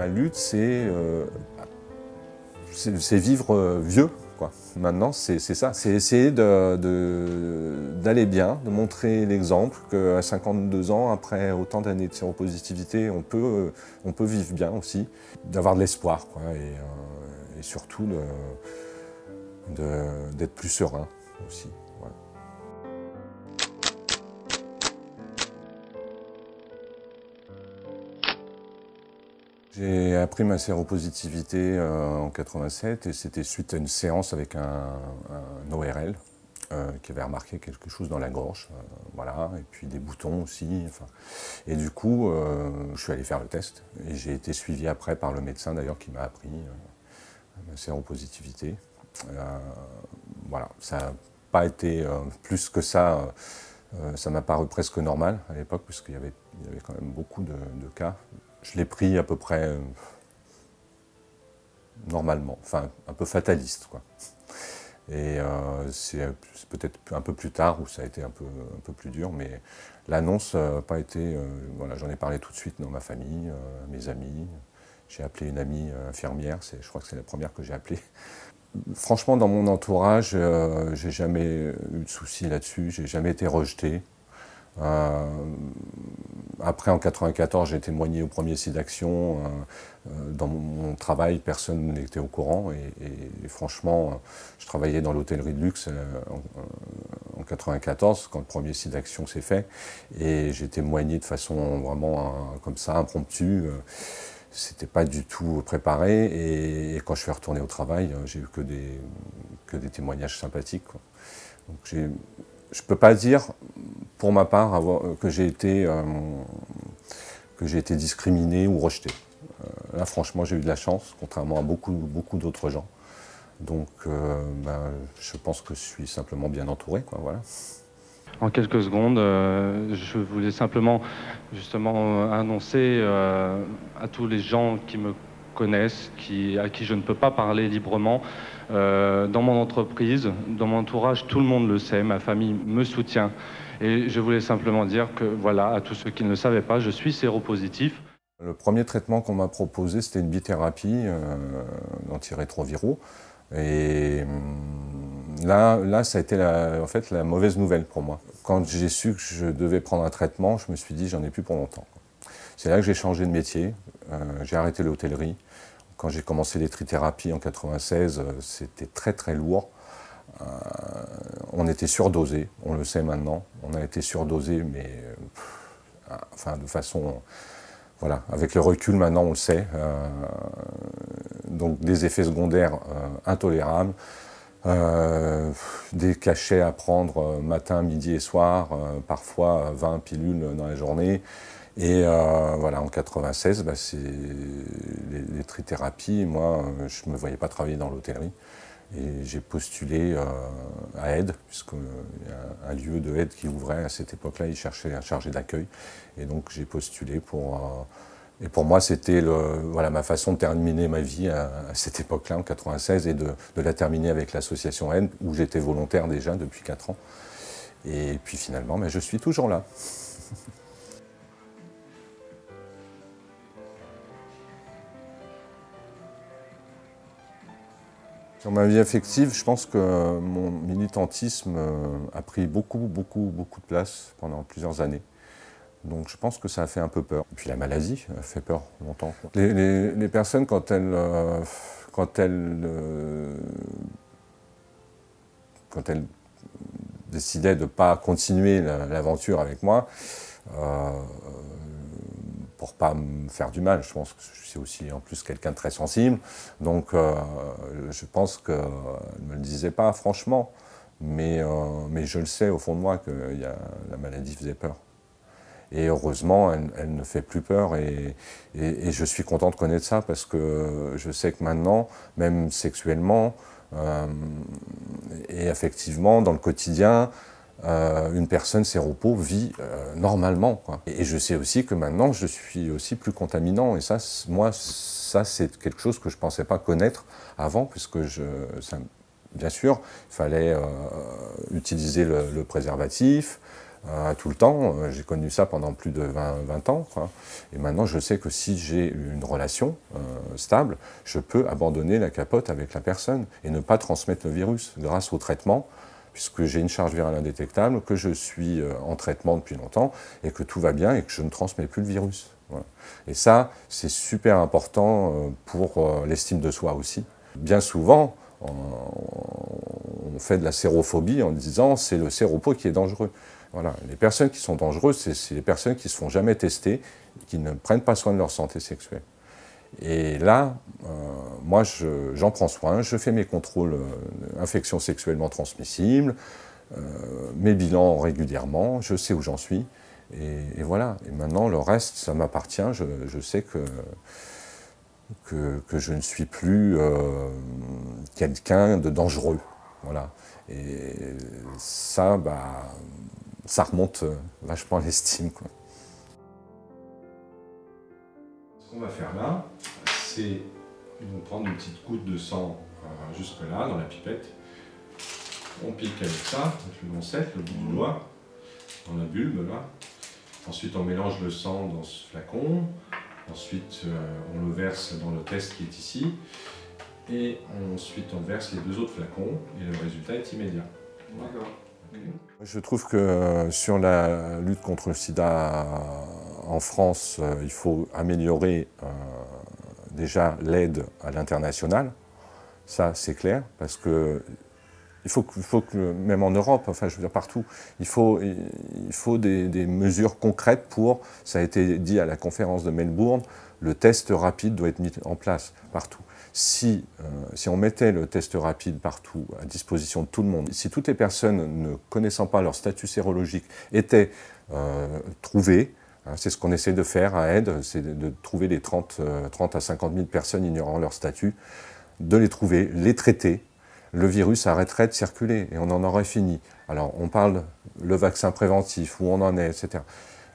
Ma lutte, c'est vivre vieux, quoi. Maintenant, c'est ça. C'est essayer d'aller bien, de montrer l'exemple qu'à 52 ans, après autant d'années de séropositivité, on peut vivre bien aussi, d'avoir de l'espoir, quoi, et surtout d'être plus serein aussi. Ouais. J'ai appris ma séropositivité en 87 et c'était suite à une séance avec un ORL qui avait remarqué quelque chose dans la gorge, voilà, et puis des boutons aussi. Enfin. Et du coup, je suis allé faire le test et j'ai été suivi après par le médecin d'ailleurs qui m'a appris ma séropositivité. Voilà, ça n'a pas été plus que ça. Ça m'a paru presque normal à l'époque, puisqu'il y avait quand même beaucoup de cas. Je l'ai pris à peu près normalement, enfin un peu fataliste, quoi. Et c'est peut-être un peu plus tard où ça a été un peu plus dur, mais l'annonce n'a pas été... voilà, j'en ai parlé tout de suite dans ma famille, mes amis. J'ai appelé une amie infirmière, je crois que c'est la première que j'ai appelée. Franchement, dans mon entourage, j'ai jamais eu de soucis là-dessus, j'ai jamais été rejeté. Après, en 94, j'ai témoigné au premier SIDAction. Dans mon travail, personne n'était au courant. Et franchement, je travaillais dans l'hôtellerie de luxe en 94, quand le premier SIDAction s'est fait. Et j'ai témoigné de façon vraiment comme ça, impromptue. C'était pas du tout préparé. Et quand je suis retourné au travail, j'ai eu que des témoignages sympathiques, quoi. Donc je ne peux pas dire, pour ma part, que j'ai été discriminé ou rejeté. Là, franchement, j'ai eu de la chance, contrairement à beaucoup d'autres gens. Donc, je pense que je suis simplement bien entouré, quoi, voilà. En quelques secondes, je voulais simplement justement annoncer à tous les gens qui me connaissent, à qui je ne peux pas parler librement. Dans mon entreprise, dans mon entourage, tout le monde le sait, ma famille me soutient. Et je voulais simplement dire que, voilà, à tous ceux qui ne le savaient pas, je suis séropositif. Le premier traitement qu'on m'a proposé, c'était une bithérapie d'antirétroviraux. Et là, ça a été en fait la mauvaise nouvelle pour moi. Quand j'ai su que je devais prendre un traitement, je me suis dit, j'en ai plus pour longtemps. C'est là que j'ai changé de métier, j'ai arrêté l'hôtellerie. Quand j'ai commencé les trithérapies en 96, c'était très très lourd. On était surdosé, on le sait maintenant. On a été surdosé, mais enfin de façon... Voilà, avec le recul maintenant on le sait. Donc des effets secondaires intolérables. Des cachets à prendre matin, midi et soir, parfois 20 pilules dans la journée. Et voilà, en 96, les trithérapies, moi, je ne me voyais pas travailler dans l'hôtellerie. Et j'ai postulé à Aide, puisqu'il y a un lieu de Aide qui ouvrait à cette époque-là, ils cherchaient un chargé d'accueil. Et donc j'ai postulé pour... et pour moi, c'était voilà, ma façon de terminer ma vie à cette époque-là, en 96, et de la terminer avec l'association Aide, où j'étais volontaire déjà depuis 4 ans. Et puis finalement, je suis toujours là. Sur ma vie affective, je pense que mon militantisme a pris beaucoup de place pendant plusieurs années. Donc je pense que ça a fait un peu peur. Et puis la maladie a fait peur longtemps. Les personnes, quand elles décidaient de ne pas continuer l'aventure avec moi, pour pas me faire du mal, je pense que je suis aussi en plus quelqu'un de très sensible, donc je pense qu'elle ne me le disait pas franchement, mais je le sais au fond de moi que la maladie faisait peur. Et heureusement, elle ne fait plus peur et je suis content de connaître ça parce que je sais que maintenant, même sexuellement et affectivement, dans le quotidien, une personne séropo vit normalement, quoi. Et je sais aussi que maintenant, je suis aussi plus contaminant. Et ça, moi, ça, c'est quelque chose que je ne pensais pas connaître avant, puisque bien sûr, il fallait utiliser le préservatif, tout le temps. J'ai connu ça pendant plus de 20 ans, quoi. Et maintenant, je sais que si j'ai une relation stable, je peux abandonner la capote avec la personne et ne pas transmettre le virus grâce au traitement, puisque j'ai une charge virale indétectable, que je suis en traitement depuis longtemps et que tout va bien et que je ne transmets plus le virus. Voilà. Et ça, c'est super important pour l'estime de soi aussi. Bien souvent, on fait de la sérophobie en disant c'est le séropos qui est dangereux. Voilà. Les personnes qui sont dangereuses, c'est les personnes qui ne se font jamais tester, qui ne prennent pas soin de leur santé sexuelle. Et là, moi, j'en prends soin, je fais mes contrôles infections sexuellement transmissibles, mes bilans régulièrement, je sais où j'en suis, et voilà. Et maintenant, le reste, ça m'appartient, je sais que je ne suis plus quelqu'un de dangereux. Voilà. Et ça, ça remonte vachement à l'estime, quoi. Ce qu'on va faire là, c'est prendre une petite goutte de sang jusque là, dans la pipette. On pique avec ça, avec le lancette, le bout du doigt, dans la bulbe là. Ensuite, on mélange le sang dans ce flacon. Ensuite, on le verse dans le test qui est ici. Et ensuite, on verse les 2 autres flacons et le résultat est immédiat. D'accord. Okay. Je trouve que sur la lutte contre le sida en France, il faut améliorer déjà l'aide à l'international. Ça, c'est clair, parce que il faut que, même en Europe, enfin je veux dire partout, il faut des mesures concrètes pour, ça a été dit à la conférence de Melbourne, le test rapide doit être mis en place partout. Si on mettait le test rapide partout à disposition de tout le monde, si toutes les personnes ne connaissant pas leur statut sérologique étaient trouvées, hein, c'est ce qu'on essaie de faire à Aide, c'est de trouver les 30 à 50 000 personnes ignorant leur statut, de les trouver, les traiter, le virus arrêterait de circuler et on en aurait fini. Alors on parle le vaccin préventif, où on en est, etc.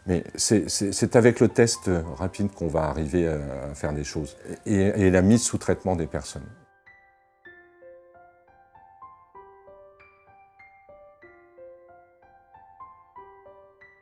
Mais c'est avec le test rapide qu'on va arriver à faire des choses et la mise sous traitement des personnes.